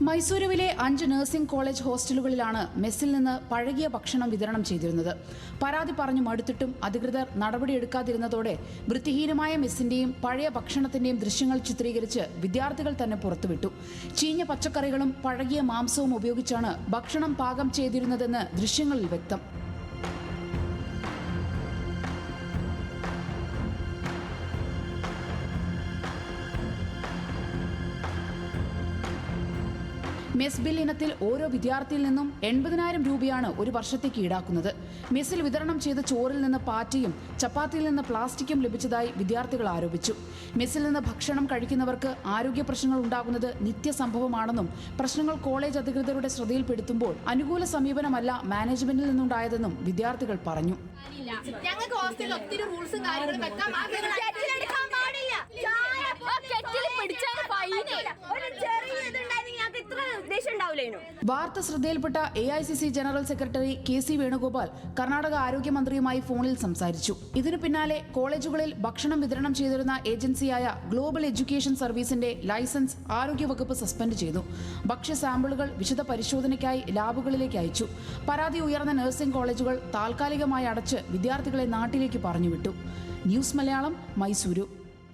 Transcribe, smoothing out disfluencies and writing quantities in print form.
മൈസൂരുവിലെ 5 nursing college ഹോസ്റ്റലുകളിലാണ് മെസ്സിൽ നിന്ന് പഴകിയ ഭക്ഷണം വിതരണം ചെയ്തിരുന്നത്. പരാതി പറഞ്ഞു മടുത്തിട്ടും അധികൃതർ നടപടിയെടുക്കാതിരുന്നതോടെ വൃത്തിഹീനമായ മെസ്സിന്റെയും പഴയ ഭക്ഷണത്തിന്റെയും ദൃശ്യങ്ങൾ ചിത്രീകരിച്ച് വിദ്യാർത്ഥികൾ തന്നെ പുറത്തുവിട്ടു. ചീഞ്ഞ പച്ചക്കറികളും പഴകിയ മാംസവും ഉപയോഗിച്ചാണ് ഭക്ഷണം പാകം ചെയ്തിരുന്നതെന്ന് ദൃശ്യങ്ങളിൽ വ്യക്തം. മെസ് ബിൽ ഇനത്തിൽ ഓരോ വിദ്യാർത്ഥിയിൽ നിന്നും 80,000 രൂപയാണ് ഒരു വർഷത്തേക്ക് ഈടാക്കുന്നത്. മെസ്സിൽ വിതരണം ചെയ്ത ചോറിൽ നിന്ന് പാറ്റയും ചപ്പാത്തിയിൽ നിന്ന് പ്ലാസ്റ്റിക്കും ലഭിച്ചതായി വിദ്യാർത്ഥികൾ ആരോപിച്ചു. മെസ്സിൽ നിന്ന് ഭക്ഷണം കഴിക്കുന്നവർക്ക് ആരോഗ്യ പ്രശ്നങ്ങൾ ഉണ്ടാകുന്നത് നിത്യസംഭവമാണെന്നും പ്രശ്നങ്ങൾ കോളേജ് അധികൃതരുടെ ശ്രദ്ധയിൽപ്പെടുത്തുമ്പോൾ അനുകൂല സമീപനമല്ല മാനേജ്മെന്റിൽ നിന്നുണ്ടായതെന്നും വിദ്യാർത്ഥികൾ പറഞ്ഞു. ഞങ്ങൾക്ക് ഹോസ്റ്റലിൽ ഒത്തിരി റൂൾസും കാര്യങ്ങളും വെക്കാൻ വാർത്ത ശ്രദ്ധയിൽപ്പെട്ട AICC general secretary KC Venugopal Karnataka ആരോഗ്യമന്ത്രിയുമായി ഫോണിൽ സംസാരിച്ചു. ഇതിനു പിന്നാലെ കോളേജുകളിൽ ഭക്ഷണം വിതരണം ചെയ്തിരുന്ന ഏജൻസിയായ ഗ്ലോബൽ എഡ്യൂക്കേഷൻ സർവീസിന്റെ ലൈസൻസ് ആരോഗ്യവകുപ്പ് സസ്പെൻഡ് ചെയ്തു. ഭക്ഷ്യ സാമ്പിളുകൾ വിശദ പരിശോധനയ്ക്കായി ലാബുകളിലേക്ക് അയച്ചു. പരാതി ഉയർന്ന നഴ്സിംഗ് കോളേജുകൾ താൽക്കാലികമായി അടച്ച് വിദ്യാർത്ഥികളെ നാട്ടിലേക്ക് പറഞ്ഞുവിട്ടു. ന്യൂസ് മലയാളം, മൈസൂരു.